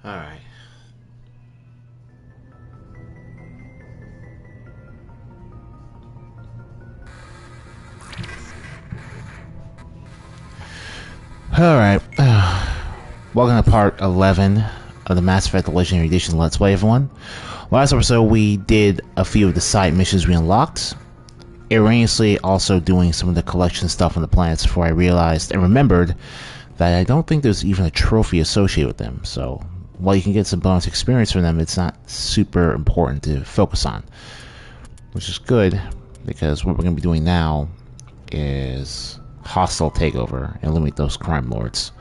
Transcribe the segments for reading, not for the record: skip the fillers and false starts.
Alright. Alright. Welcome to part 11 of the Mass Effect Legendary Edition Let's Play, everyone. Last episode we did a few of the side missions we unlocked, erroneously also doing some of the collection stuff on the planets before I realized and remembered that I don't think there's even a trophy associated with them, so while you can get some bonus experience from them, it's not super important to focus on. Which is good, because what we're going to be doing now is hostile takeover and eliminate those crime lords.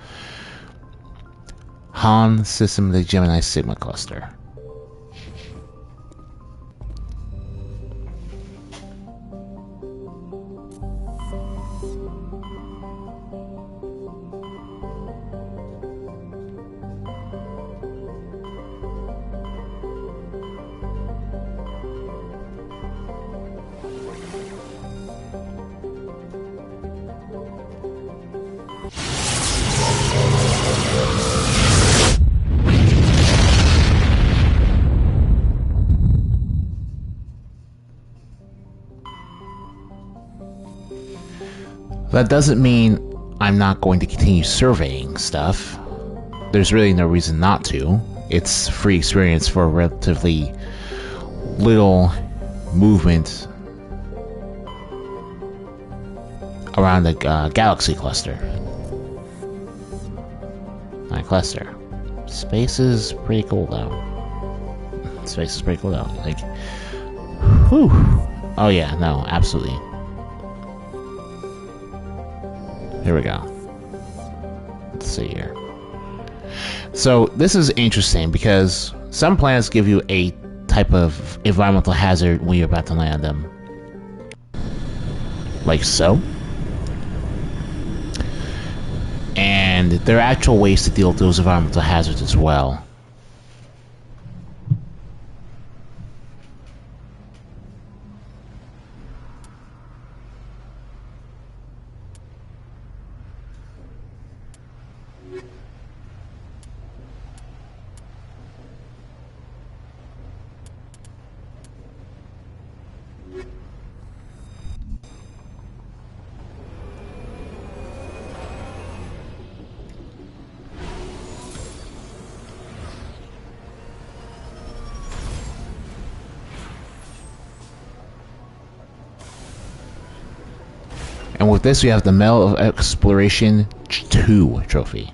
Han System of the Gemini Sigma Cluster. That doesn't mean I'm not going to continue surveying stuff. There's really no reason not to. It's free experience for relatively little movement around the galaxy cluster. Not cluster. Space is pretty cool though. Space is pretty cool though. Like, whew. Oh yeah, no, absolutely. Here we go. Let's see here. So this is interesting because some planets give you a type of environmental hazard when you're about to land them. Like so. And there are actual ways to deal with those environmental hazards as well. And with this, we have the Medal of Exploration 2 trophy.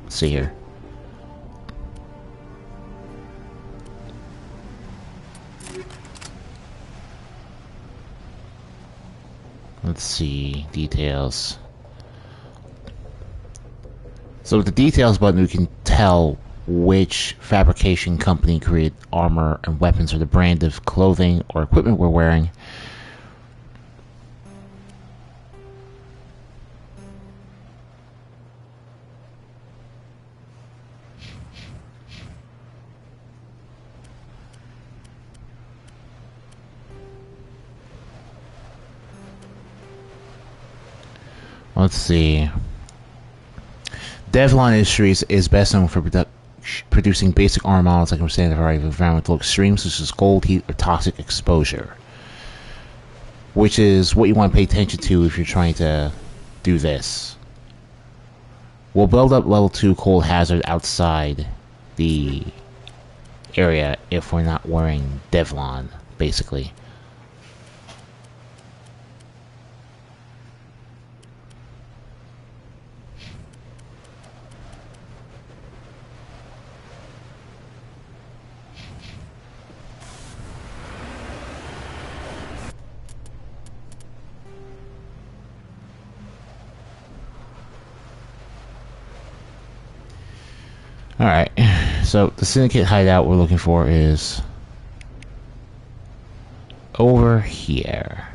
Let's see here. Let's see. Details. So with the details button, we can tell which fabrication company created armor and weapons or the brand of clothing or equipment we're wearing. Let's see. Devlon Industries is best known for producing basic armor models that can withstand a variety of environmental extremes such as cold, heat, or toxic exposure. Which is what you want to pay attention to if you're trying to do this. We'll build up level 2 cold hazard outside the area if we're not wearing Devlon, basically. Alright, so the Syndicate hideout we're looking for is over here.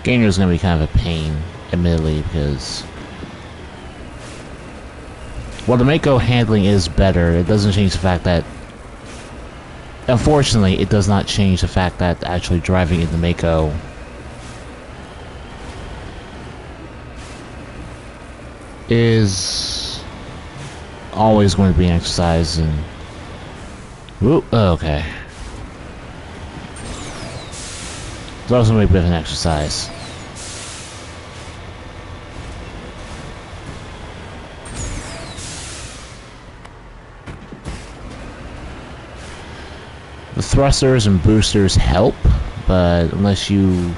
Gainer is going to be kind of a pain, admittedly, because while the Mako handling is better, it doesn't change the fact that, unfortunately, it does not change the fact that actually driving in the Mako is always going to be an exercise, and ooh, okay. It's also going to be a bit of an exercise. The thrusters and boosters help, but unless you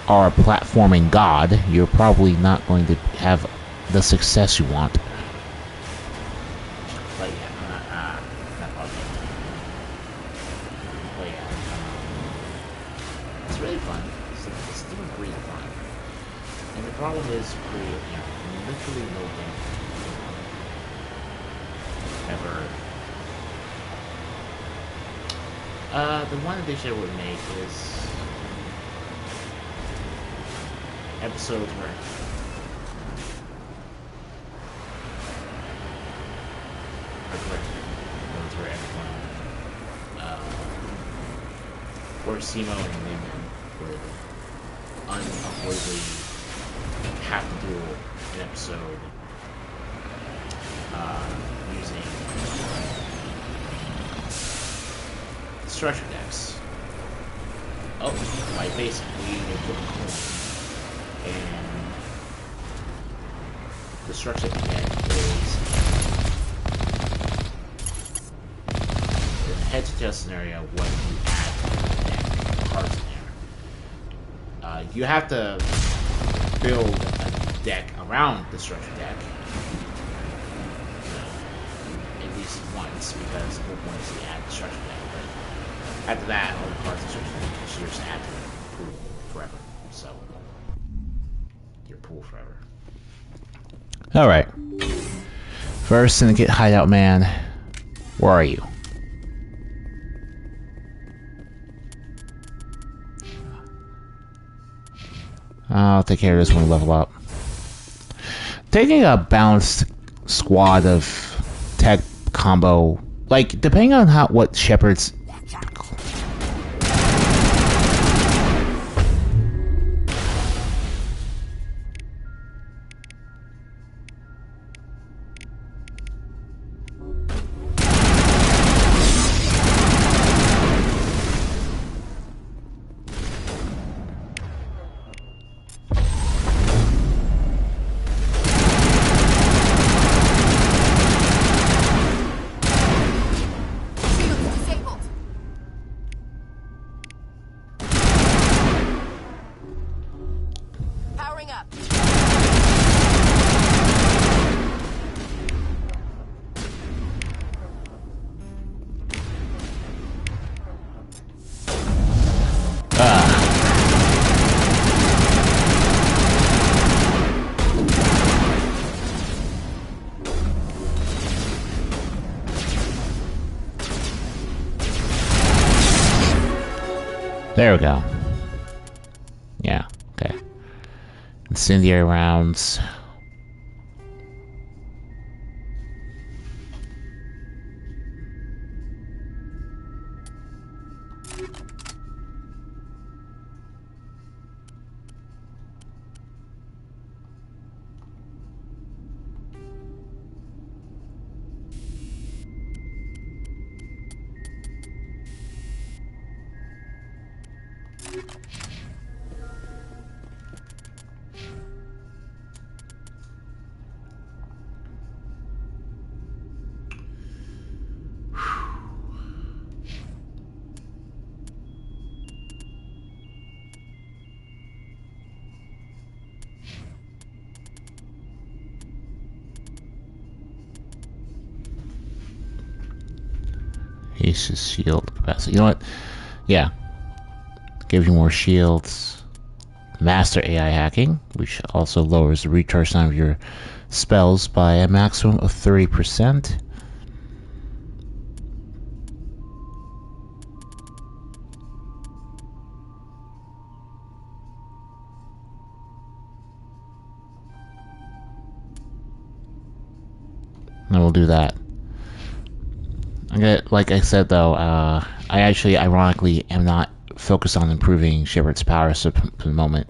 are a platforming god, you're probably not going to have the success you want. But yeah, it's really fun. It's doing really fun. And the problem is, literally no game ever. The one addition I would make is episodes where everyone, or Simo and Newman would unavoidably have to do an episode using structure decks. Oh, by basically flipping a coin, and the structure deck is in a head-to-tail scenario. What you add to the deck, cards in there. You have to build a deck around the structure deck. At least once, because the whole point is to add the structure deck. After that, all the cards and structure decks you just add to the pool forever. So, your pool forever. Alright. First Syndicate Hideout Man, where are you? I'll take care of this when we level up. Taking a balanced squad of tech combo, like, depending on what Shepard's there we go. Yeah, okay. Incendiary rounds. Ace's shield capacity. You know what? Yeah. Gives you more shields. Master AI hacking, which also lowers the recharge time of your spells by a maximum of 30%. And we'll do that. Like I said, though, I actually, ironically, am not focused on improving Shepard's power for the moment.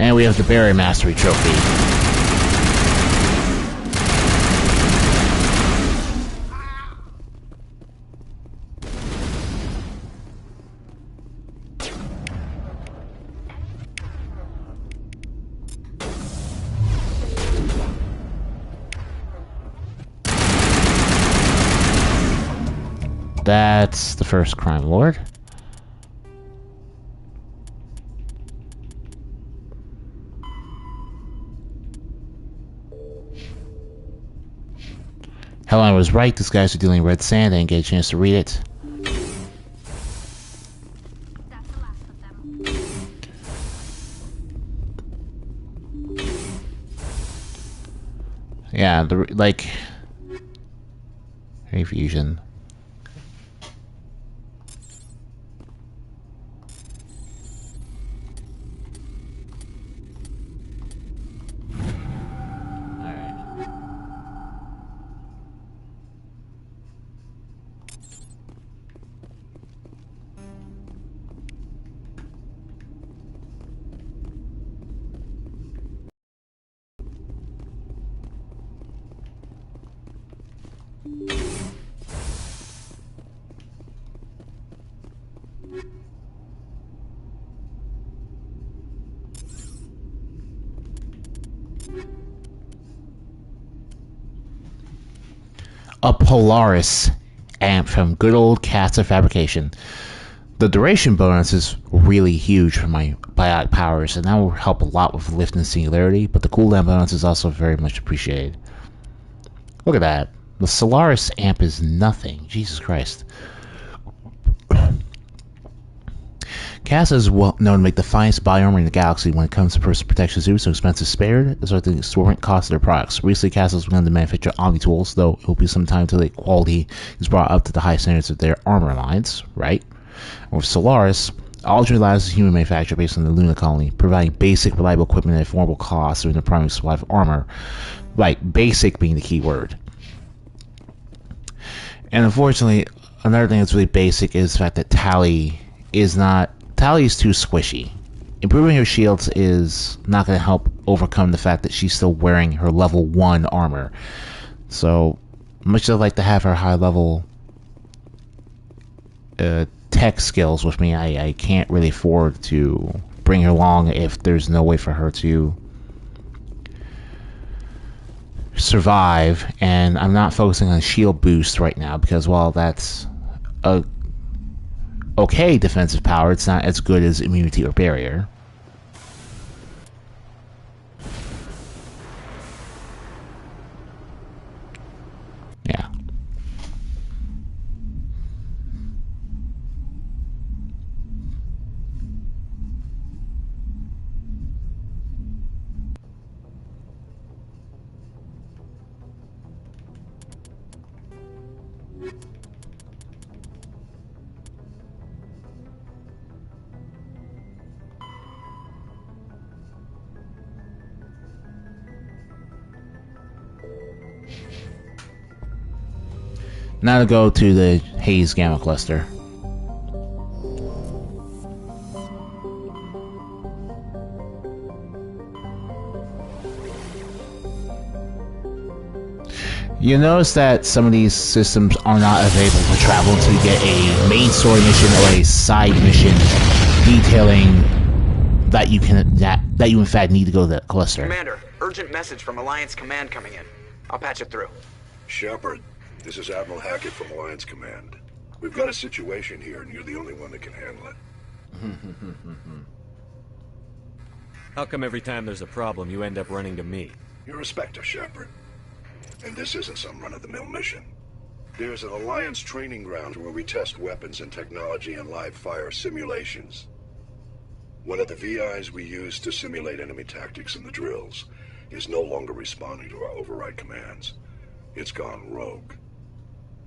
And we have the Barrier Mastery Trophy. That's the first Crime Lord. Helen was right, these guys are dealing in red sand. I didn't get a chance to read it. That's the last of them. Yeah, like... Refusion. A Polaris amp from good old Caster Fabrication. The duration bonus is really huge for my biotic powers, and that will help a lot with lift and singularity, but the cooldown bonus is also very much appreciated. Look at that. The Solaris amp is nothing. Jesus Christ. Cass is well known to make the finest body armor in the galaxy when it comes to personal protection suits, so expensive spared, as well as the exorbitant cost of their products. Recently, Cass has begun to manufacture Omni tools, though it will be some time until the quality is brought up to the high standards of their armor lines, right? And with Solaris, Aldrin Labs is a human manufacturer based on the Luna colony, providing basic, reliable equipment at affordable costs during the primary supply of armor. Like, basic being the key word. And unfortunately, another thing that's really basic is the fact that Tally is too squishy. Improving her shields is not going to help overcome the fact that she's still wearing her level 1 armor. So, much as I'd like to have her high level tech skills with me, I can't really afford to bring her along if there's no way for her to survive. And I'm not focusing on shield boost right now because while that's a okay defensive power, it's not as good as immunity or barrier. Yeah. Now to go to the Haze Gamma Cluster. You notice that some of these systems are not available for travel until you get a main story mission or a side mission detailing that you in fact need to go to the cluster. Commander, urgent message from Alliance Command coming in. I'll patch it through. Shepard, this is Admiral Hackett from Alliance Command. We've got a situation here, and you're the only one that can handle it. How come every time there's a problem, you end up running to me? You're a Spectre, Shepard. And this isn't some run-of-the-mill mission. There's an Alliance training ground where we test weapons and technology in live fire simulations. One of the VIs we use to simulate enemy tactics in the drills is no longer responding to our override commands. It's gone rogue.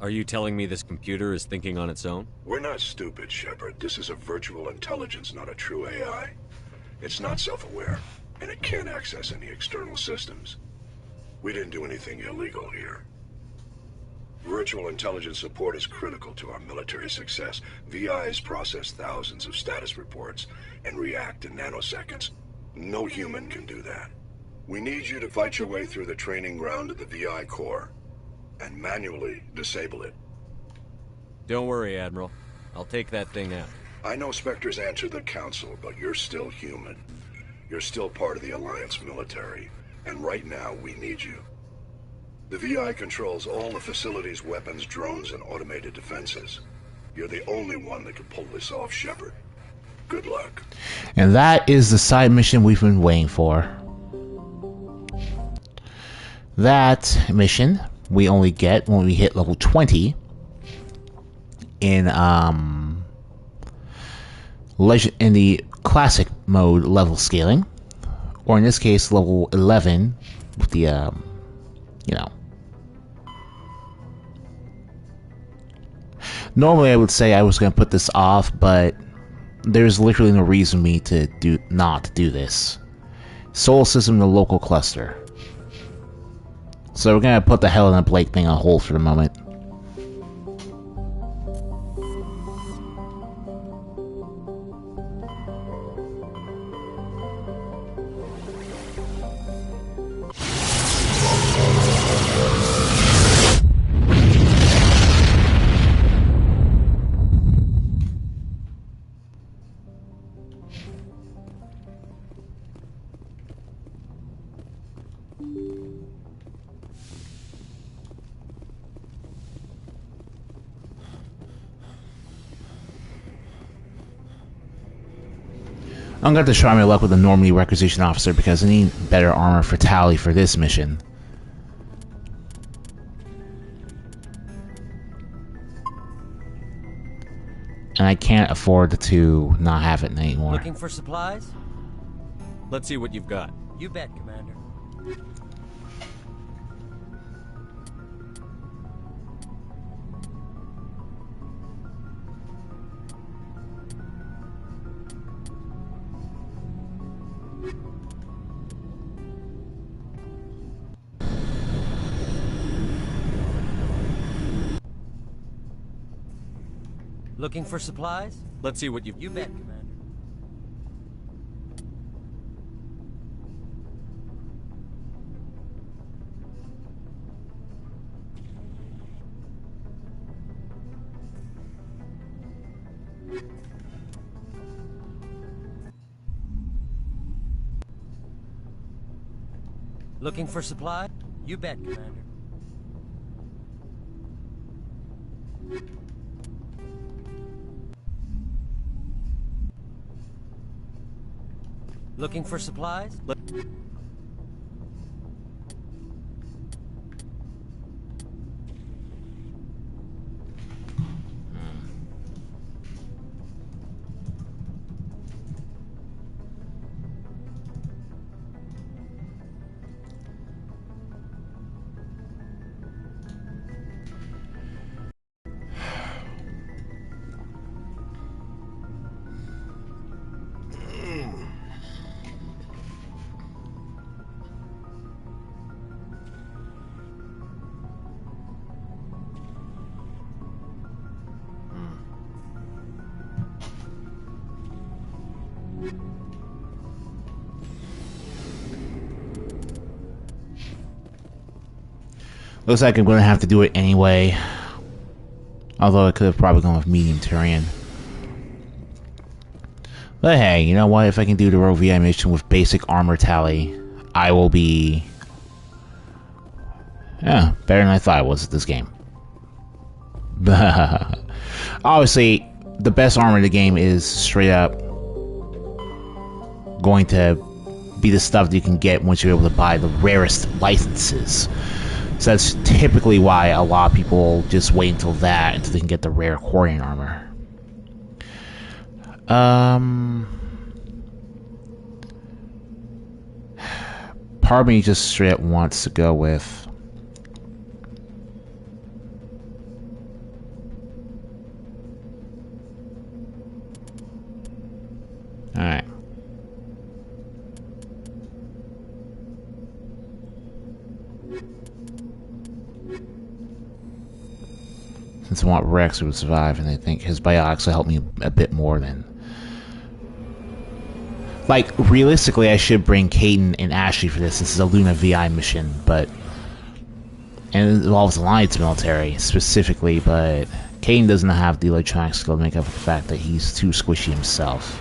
Are you telling me this computer is thinking on its own? We're not stupid, Shepard. This is a virtual intelligence, not a true AI. It's not self-aware, and it can't access any external systems. We didn't do anything illegal here. Virtual intelligence support is critical to our military success. VIs process thousands of status reports and react in nanoseconds. No human can do that. We need you to fight your way through the training ground of the VI core and manually disable it. Don't worry, Admiral. I'll take that thing out. I know Spectres answer the Council, but you're still human. You're still part of the Alliance military, and right now we need you. The VI controls all the facility's weapons, drones, and automated defenses. You're the only one that can pull this off, Shepard. Good luck. And that is the side mission we've been waiting for. That mission we only get when we hit level 20 in in the classic mode level scaling, or in this case level 11 with the you know. Normally I would say I was going to put this off, but there's literally no reason me to not do this. Solar system, the local cluster. So we're gonna put the Helena Blake thing on hold for the moment. I'm going to try my luck with the Normandy Requisition Officer because I need better armor for Tally for this mission. And I can't afford to not have it anymore. Looking for supplies? Let's see what you've got. You bet, Commander. Looking for supplies? Let's see what you've... You bet, Commander. Looking for supply? You bet, Commander. Looking for supplies? Looks like I'm going to have to do it anyway. Although I could have probably gone with medium terrain. But hey, you know what? If I can do the Rogue VI mission with basic armor tally, I will be... yeah, better than I thought I was at this game. Obviously, the best armor in the game is straight up going to be the stuff that you can get once you're able to buy the rarest licenses. So that's typically why a lot of people just wait until they can get the rare Quarian armor. Part of me just straight up wants to go with... alright. Since I want Rex who would survive, and I think his biotics will help me a bit more than... Like, realistically, I should bring Caden and Ashley for this. This is a Luna VI mission, but... And it involves Alliance military, specifically, but... Caden doesn't have the electronic skill to make up for the fact that he's too squishy himself.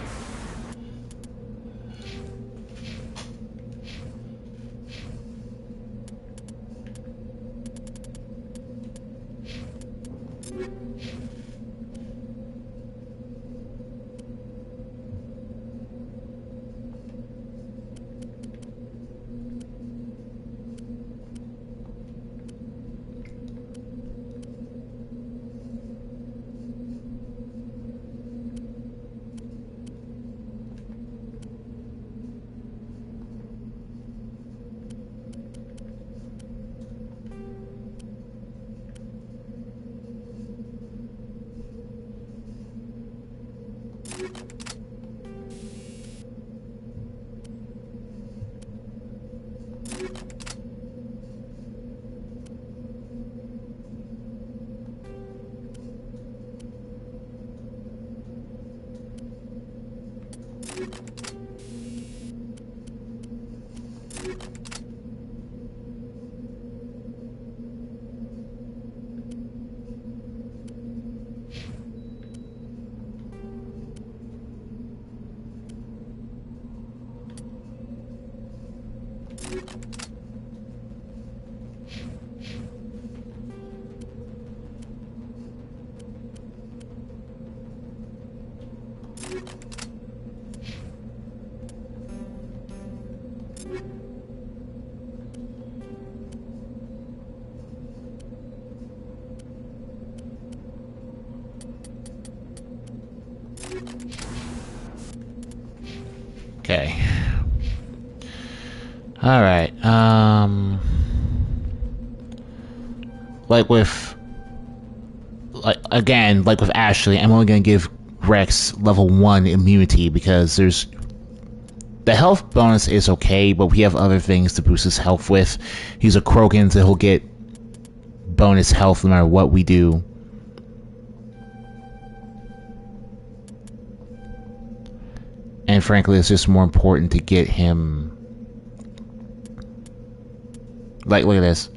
Okay. Alright, like with... Again, like with Ashley, I'm only gonna give Rex level 1 immunity because there's... The health bonus is okay, but we have other things to boost his health with. He's a Krogan, so he'll get bonus health no matter what we do. And frankly, it's just more important to get him... Like, look at this.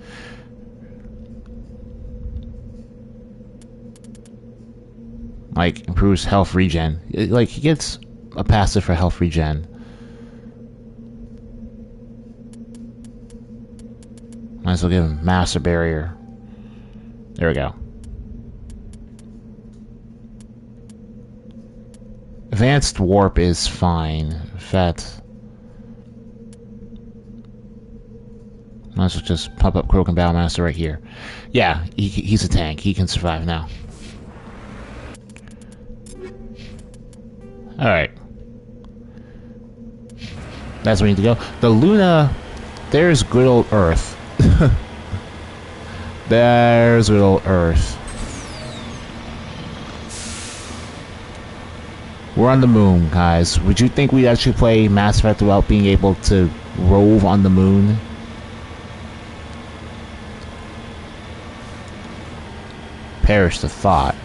Like, improves health regen. Like, he gets a passive for health regen. Might as well give him Master Barrier. There we go. Advanced Warp is fine. In fact, might as well just pump up Krogan Battlemaster right here. Yeah, he's a tank. He can survive now. Alright. That's where we need to go. The Luna... There's good old Earth. There's good old Earth. We're on the moon, guys. Would you think we'd actually play Mass Effect without being able to rove on the moon? Perish the thought.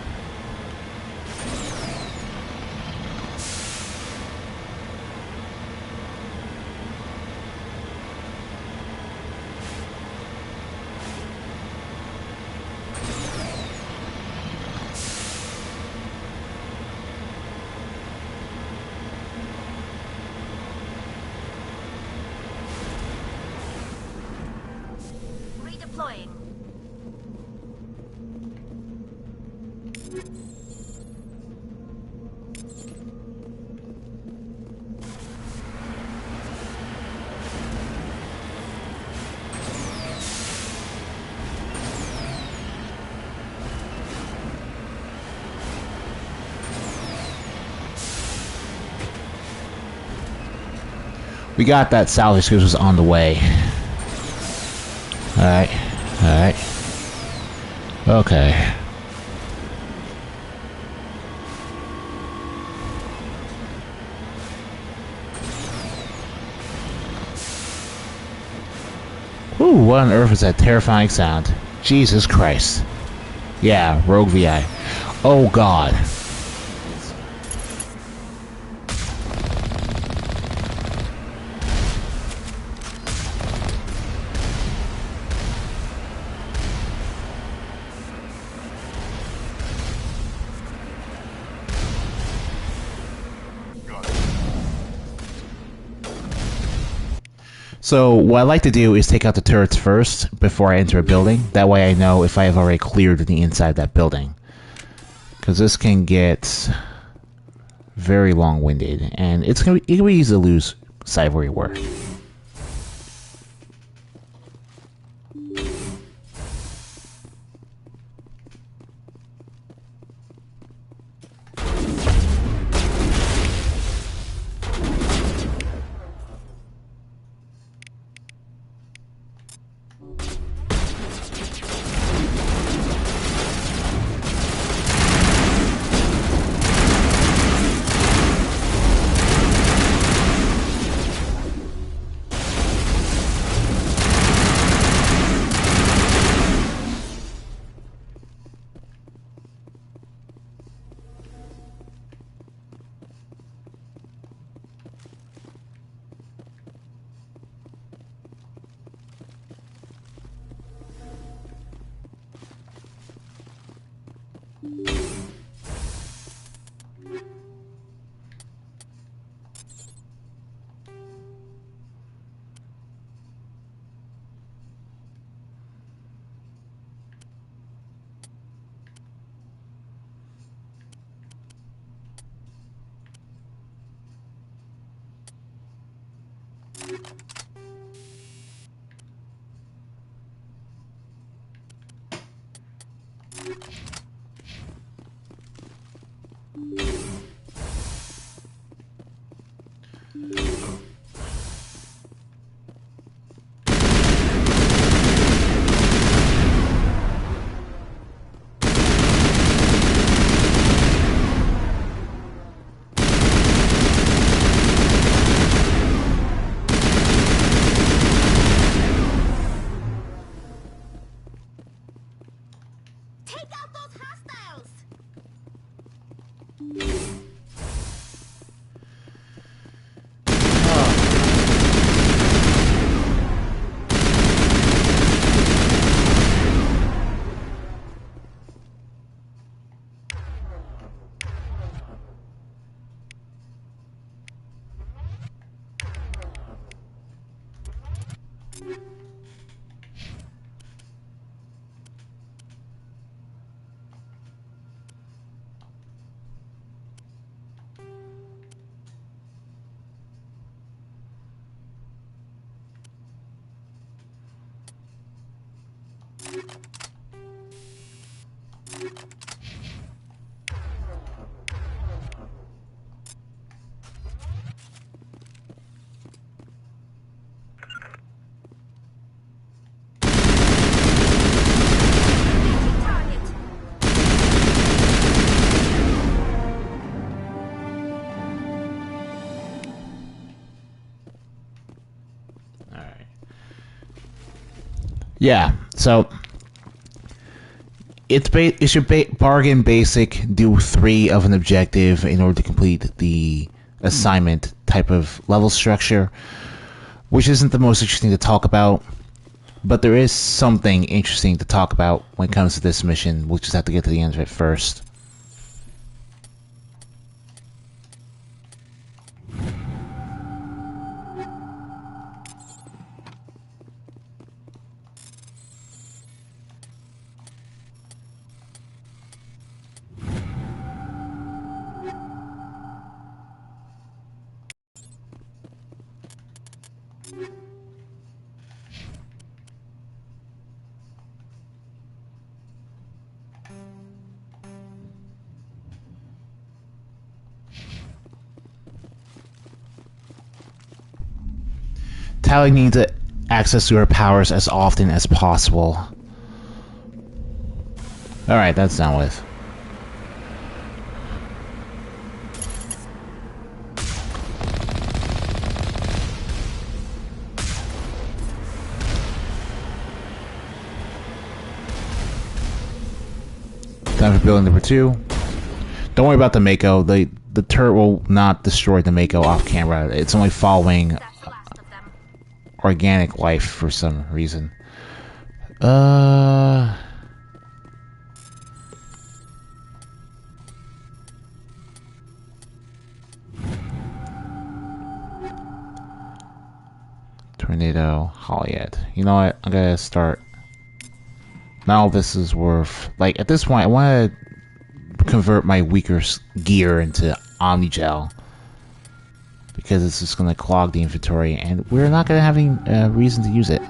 Redeploying. We got that salvage because it was on the way. Alright. Alright. Okay. Ooh, what on earth is that terrifying sound? Jesus Christ. Yeah, Rogue VI. Oh God. So what I like to do is take out the turrets first before I enter a building. That way I know if I have already cleared the inside of that building. Because this can get very long-winded, and it can be easy to lose sight of where you were. Take out those hostiles! Target! Alright. Yeah, so it should bargain basic, do 3 of an objective in order to complete the assignment type of level structure, which isn't the most interesting to talk about, but there is something interesting to talk about when it comes to this mission. We'll just have to get to the end of it first. Tally needs access to her powers as often as possible. Alright, that's done with. Time for building number 2. Don't worry about the Mako. The turret will not destroy the Mako off camera. It's only following That's the last of them. organic life for some reason. Tornado, Hollyhead. You know what? I'm gonna start. Now this is worth. Like, at this point, I want to convert my weaker gear into Omnigel. Because it's just gonna clog the inventory, and we're not gonna have any reason to use it.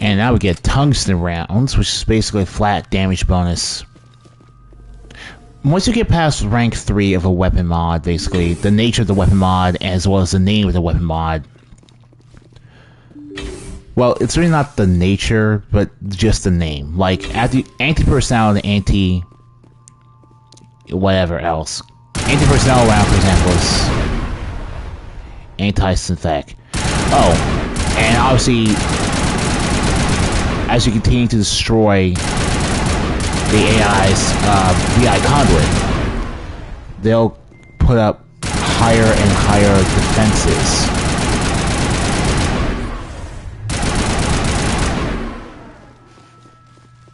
And now we get tungsten rounds, which is basically a flat damage bonus. Once you get past rank 3 of a weapon mod, basically, the nature of the weapon mod, as well as the name of the weapon mod. Well, it's really not the nature, but just the name. Like, anti-personnel and anti... whatever else. Anti-personnel round, for example, is anti-synthetic. Oh, and obviously, as you continue to destroy the AI's VI conduit, they'll put up higher and higher defenses.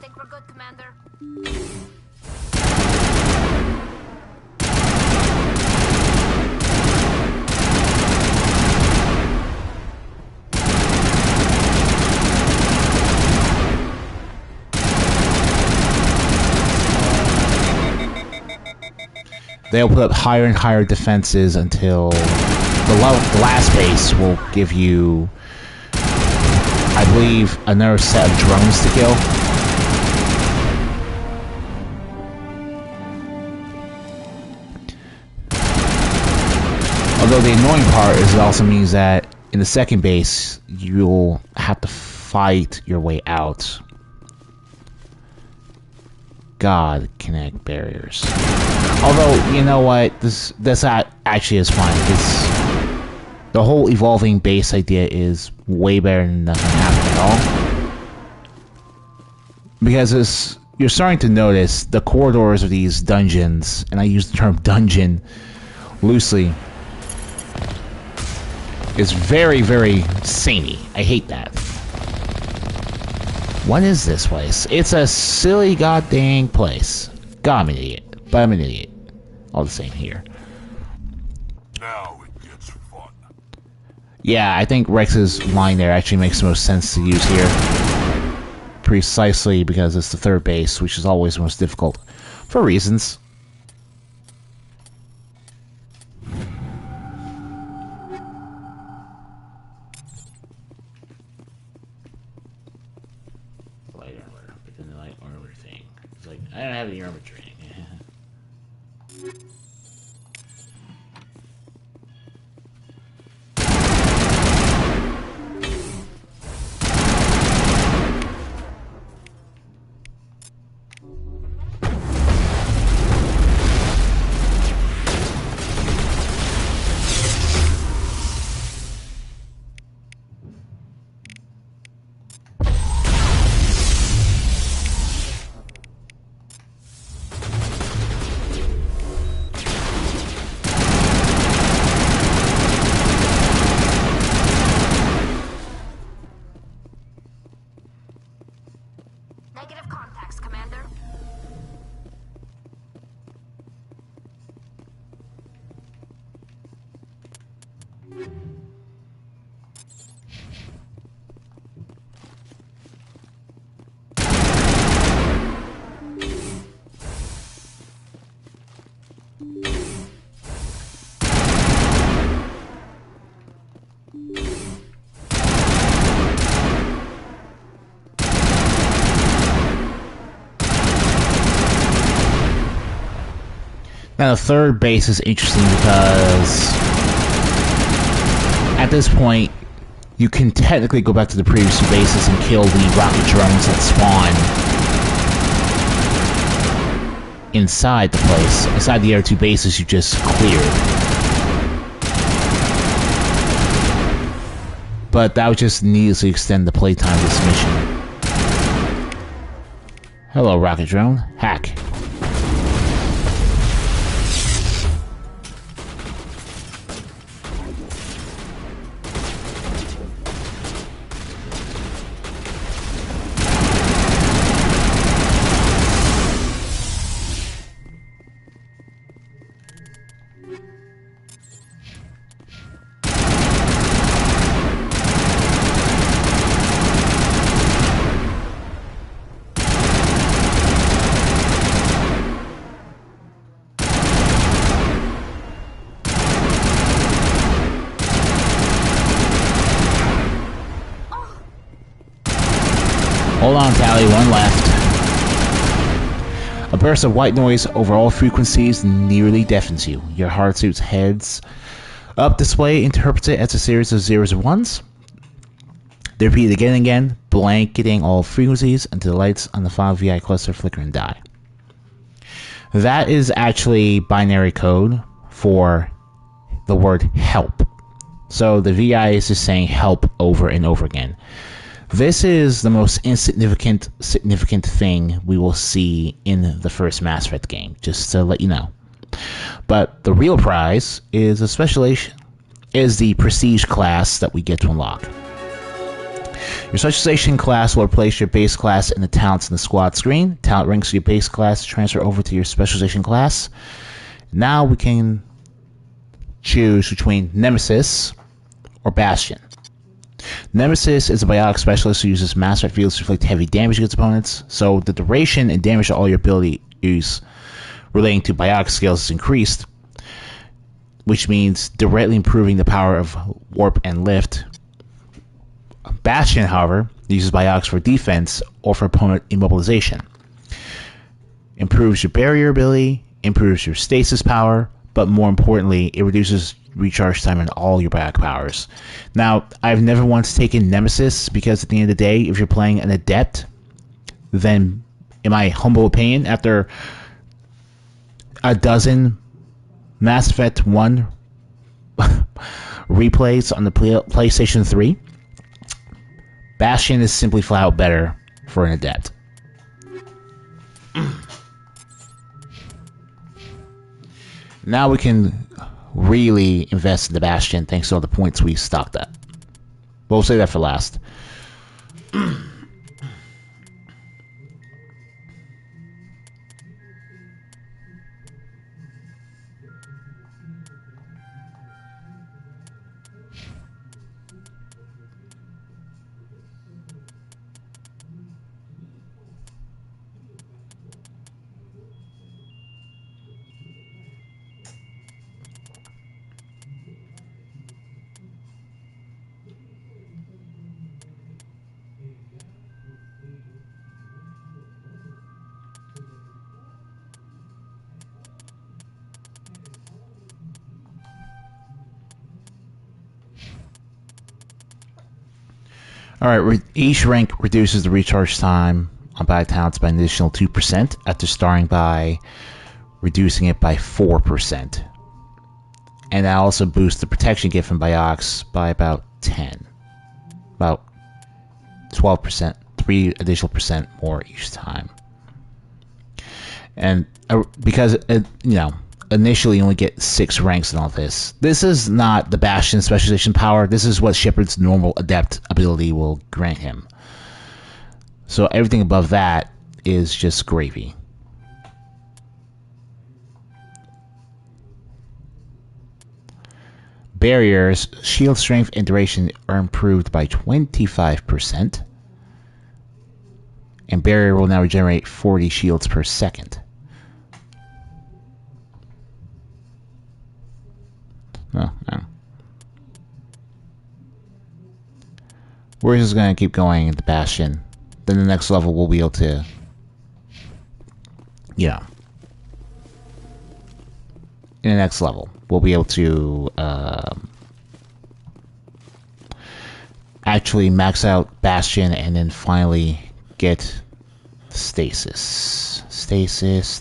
Think we're good, Commander? They'll put up higher and higher defenses until the last base will give you, I believe, another set of drones to kill. Although the annoying part is it also means that in the second base, you'll have to fight your way out. God, connect barriers. Although, you know what, this actually is fine. The whole evolving base idea is way better than nothing happening at all. Because you're starting to notice the corridors of these dungeons, and I use the term dungeon loosely, is very, very samey. I hate that. What is this place? It's a silly goddamn place. God, I'm an idiot. But I'm an idiot. All the same here. Now it gets fun. Yeah, I think Rex's line there actually makes the most sense to use here. Precisely because it's the third base, which is always the most difficult. For reasons. I don't have any armor training. Now, the third base is interesting because at this point, you can technically go back to the previous two bases and kill the rocket drones that spawn inside the place. Inside the other two bases you just cleared. But that would just needlessly extend the playtime of this mission. Hello, rocket drone. Hack. Hold on, Tally, one left. A burst of white noise over all frequencies nearly deafens you. Your heart suit's heads up display interprets it as a series of zeros and ones. They repeat again and again, blanketing all frequencies until the lights on the final VI cluster flicker and die. That is actually binary code for the word help. So the VI is just saying help over and over again. This is the most significant thing we will see in the first Mass Effect game, just to let you know. But the real prize is the Prestige class that we get to unlock. Your specialization class will replace your base class in the talents in the squad screen. Talent ranks of your base class transfer over to your specialization class. Now we can choose between Nemesis or Bastion. Nemesis is a biotic specialist who uses Mass Effect fields to inflict heavy damage against opponents, so the duration and damage of all your abilities relating to biotic skills is increased, which means directly improving the power of warp and lift. Bastion, however, uses biotics for defense or for opponent immobilization. Improves your barrier ability, improves your stasis power, but more importantly, it reduces recharge time in all your biotic powers. Now, I've never once taken Nemesis because at the end of the day, if you're playing an adept, then in my humble opinion, after a dozen Mass Effect 1 replays on the PlayStation 3, Bastion is simply flat out better for an adept. Now we can really invest in the Bastion thanks to all the points we stocked at. We'll save that for last. Alright, each rank reduces the recharge time on biotic talents by an additional 2% after starting by reducing it by 4%. And that also boosts the protection given from biotics by about 12%, 3 additional percent more each time. And because, initially you only get 6 ranks in all this. This is not the Bastion specialization power. This is what Shepard's normal adept ability will grant him. So everything above that is just gravy. barriers, shield strength and duration are improved by 25%. And barrier will now regenerate 40 shields per second. Oh, no. We're just going to keep going at the Bastion. Then the next level we'll be able to... Yeah. In the next level, we'll be able to actually max out Bastion and then finally get stasis. Stasis.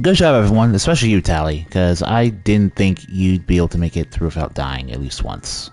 Good job, everyone, especially you, Tally, because I didn't think you'd be able to make it through without dying at least once.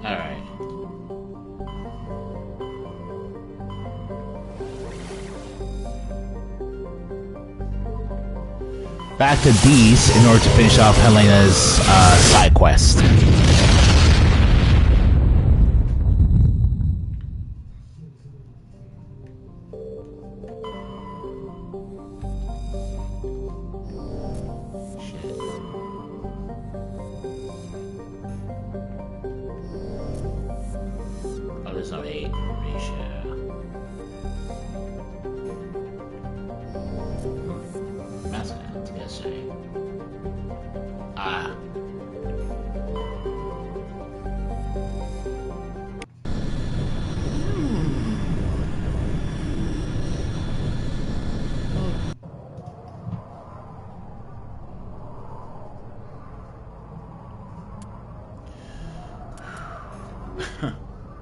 Alright. Back to D's in order to finish off Helena's side quest. Oh, there's no 8 ratio. That's what I was gonna say. Ah.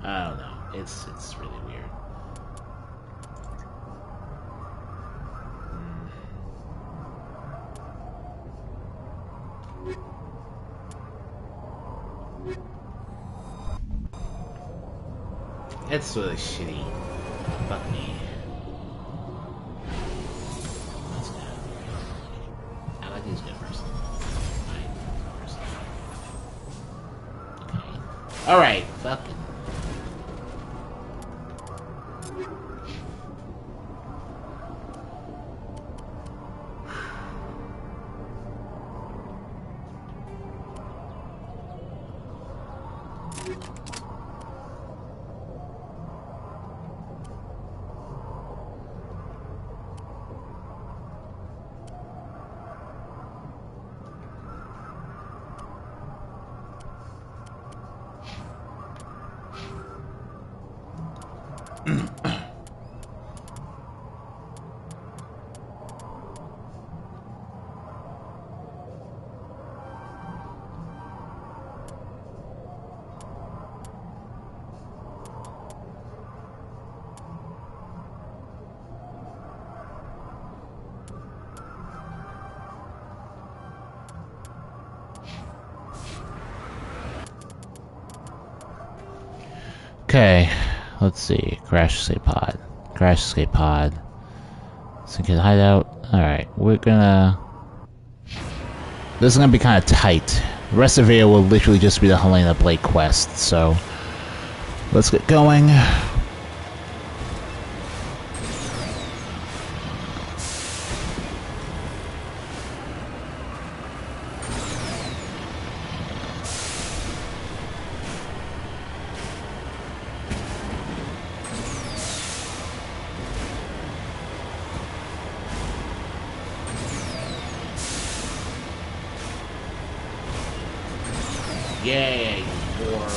I don't know. It's really weird. It's really shitty. Fuck me. Let's go. I like these good first. Okay. Alright, fuck it. Okay, let's see. Crash escape pod. Crash escape pod. Sinking hideout. Alright, we're gonna... This is gonna be kind of tight. The rest of the video will literally just be the Helena Blake quest, so... Let's get going. Yay, war.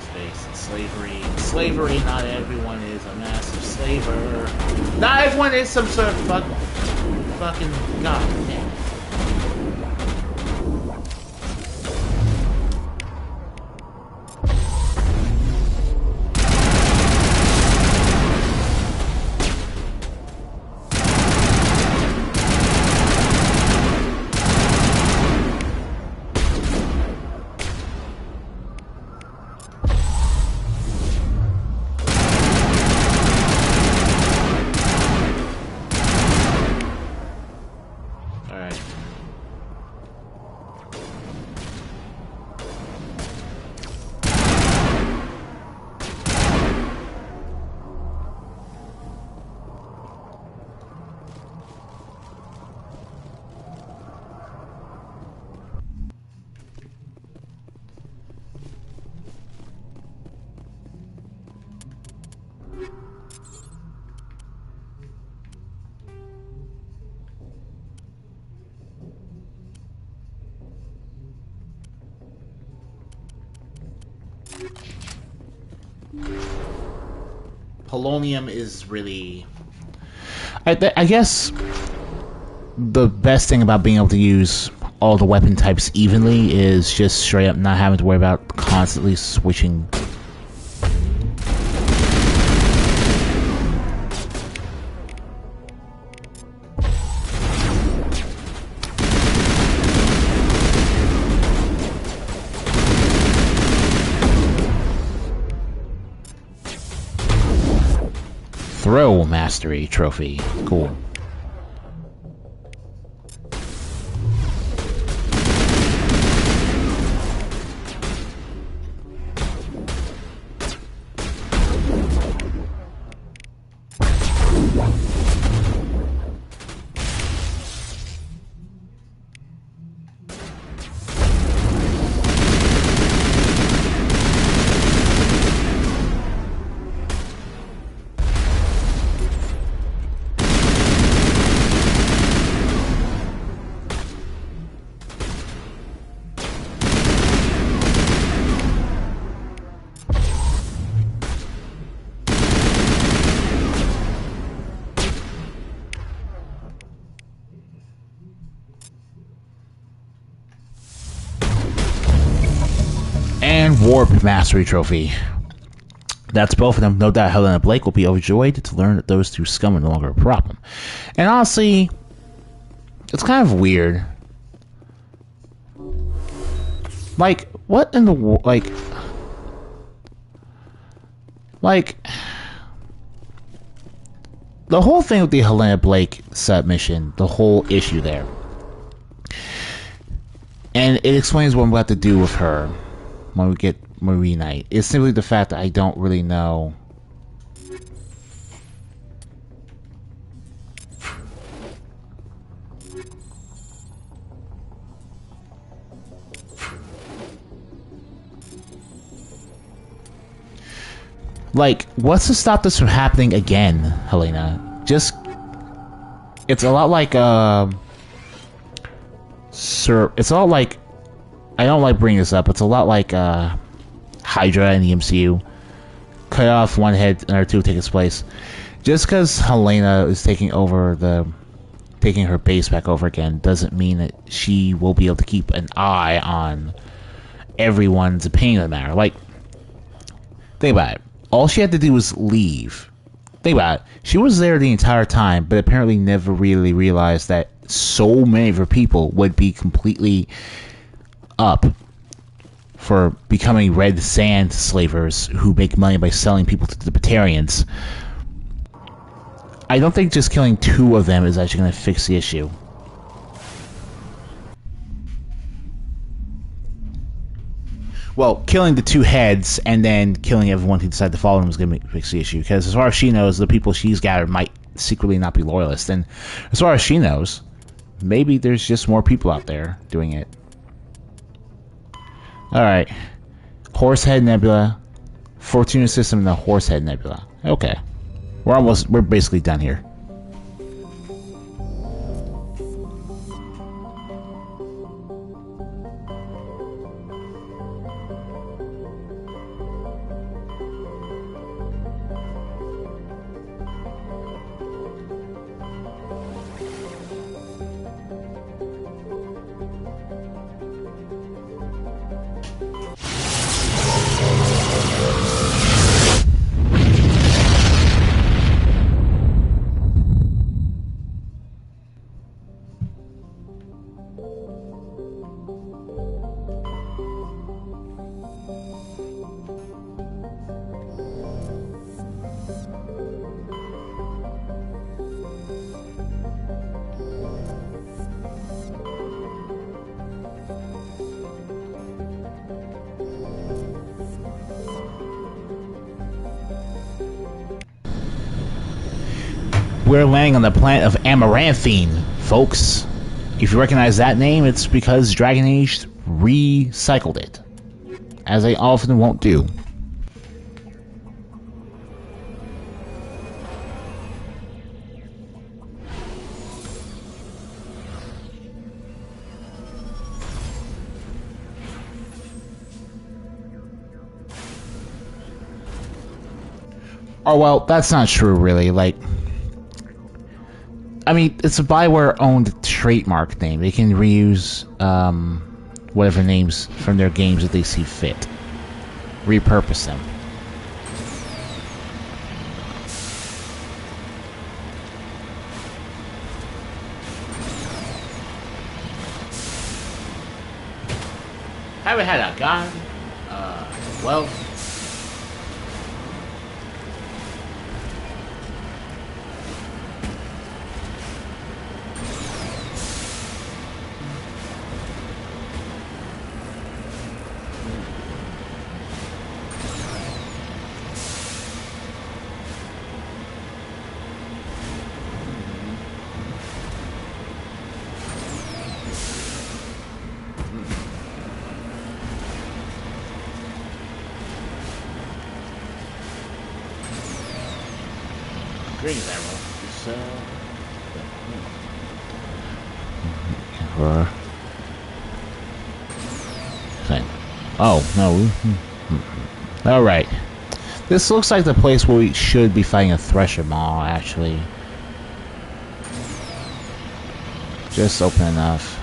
Space and slavery. slavery, not everyone is a massive slaver. Not everyone is some sort of fucking god. Damn. Polonium is really... I guess the best thing about being able to use all the weapon types evenly is just straight up not having to worry about constantly switching. Throw Mastery Trophy. Cool. And Warp Mastery Trophy. That's both of them. No doubt Helena Blake will be overjoyed to learn that those two scum are no longer a problem. And honestly, it's kind of weird. Like, what in the like the whole thing with the Helena Blake submission, the whole issue there. And it explains what I'm about to do with her when we reunite. It's simply the fact that I don't really know. Like, what's to stop this from happening again, Helena? Just, it's a lot like, it's all like, I don't like bringing this up, it's a lot like, Hydra in the MCU. Cut off one head, another two take its place. Just because Helena is taking her base back over again, doesn't mean that she will be able to keep an eye on everyone's opinion of the matter. Like, think about it. All she had to do was leave. Think about it. She was there the entire time, but apparently never really realized that so many of her people would be completely up for becoming red sand slavers who make money by selling people to the Batarians. I don't think just killing two of them is actually going to fix the issue. Well, killing the two heads and then killing everyone who decided to follow them is going to fix the issue. Because as far as she knows, the people she's gathered might secretly not be loyalists. And as far as she knows, maybe there's just more people out there doing it. Alright. Horsehead Nebula. Fortuna System and the Horsehead Nebula. Okay. We're basically done here. We're landing on the planet of Amaranthine, folks. If you recognize that name, it's because Dragon Age recycled it, as they often won't do. Oh, well, that's not true, really. Like, I mean, it's a Bioware-owned trademark name. They can reuse, whatever names from their games that they see fit. Repurpose them. Haven't had a gun? Well... Greetings, Admiral. Oh, no. Alright. This looks like the place where we should be fighting a Thresher Maw, actually. Just open enough.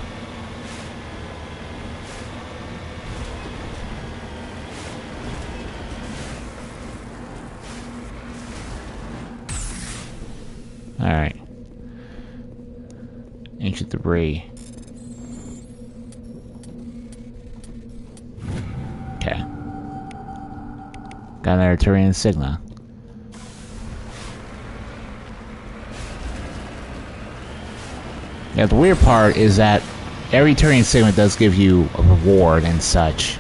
Alright. Ancient debris. Okay. Got another Turian Sigma. Yeah, the weird part is that every Turian Sigma does give you a reward and such.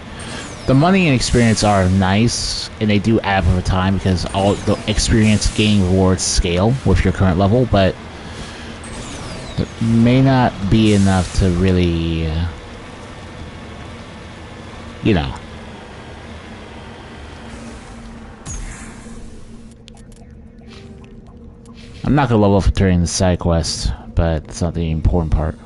The money and experience are nice, and they do add up over time because all the experience gain rewards scale with your current level, but it may not be enough to really, you know. I'm not going to level up during the side quest, but it's not the important part.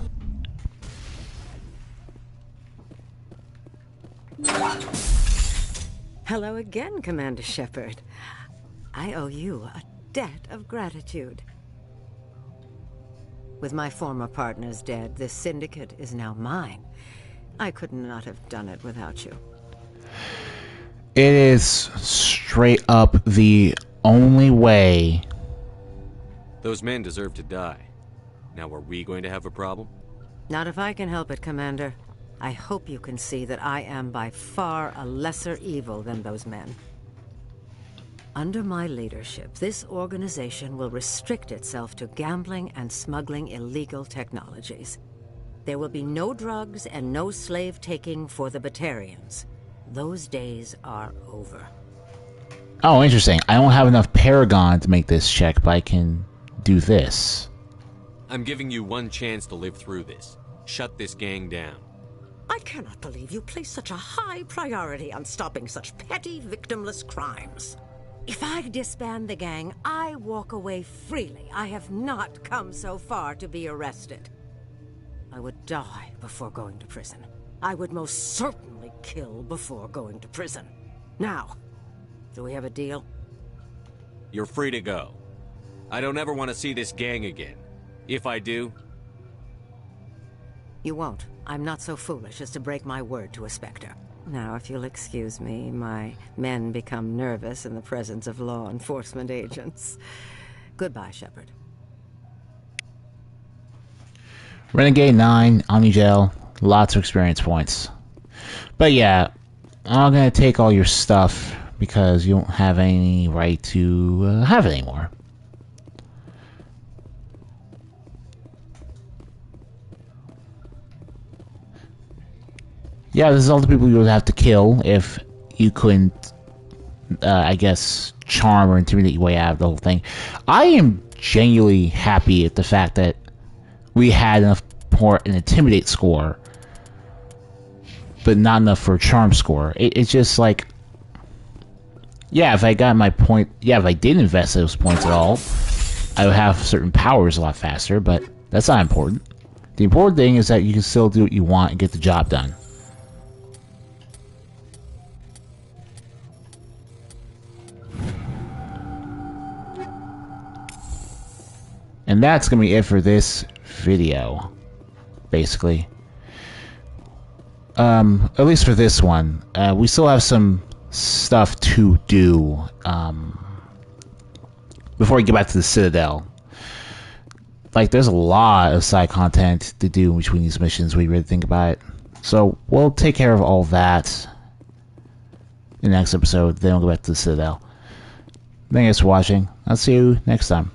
Hello again, Commander Shepard. I owe you a debt of gratitude. With my former partners dead, this syndicate is now mine. I could not have done it without you. It is straight up the only way. Those men deserve to die. Now, are we going to have a problem? Not if I can help it, Commander. I hope you can see that I am by far a lesser evil than those men. Under my leadership, this organization will restrict itself to gambling and smuggling illegal technologies. There will be no drugs and no slave-taking for the Batarians. Those days are over. Oh, interesting. I don't have enough Paragon to make this check, but I can do this. I'm giving you one chance to live through this. Shut this gang down. I cannot believe you place such a high priority on stopping such petty, victimless crimes. If I disband the gang, I walk away freely. I have not come so far to be arrested. I would die before going to prison. I would most certainly kill before going to prison. Now, do we have a deal? You're free to go. I don't ever want to see this gang again. If I do... You won't. I'm not so foolish as to break my word to a Spectre. Now, if you'll excuse me, my men become nervous in the presence of law enforcement agents. Goodbye, Shepard. Renegade 9, Omnigel, lots of experience points. But yeah, I'm gonna take all your stuff because you don't have any right to have it anymore. Yeah, this is all the people you would have to kill if you couldn't, I guess, charm or intimidate your way out of the whole thing. I am genuinely happy at the fact that we had enough for an Intimidate score, but not enough for a Charm score. It's just like, yeah, if I got my point, yeah, if I did invest those points at all, I would have certain powers a lot faster, but that's not important. The important thing is that you can still do what you want and get the job done. And that's going to be it for this video, basically. At least for this one. We still have some stuff to do before we get back to the Citadel. Like, there's a lot of side content to do between these missions when you really think about it. So, we'll take care of all that in the next episode, then we'll go back to the Citadel. Thank you guys for watching. I'll see you next time.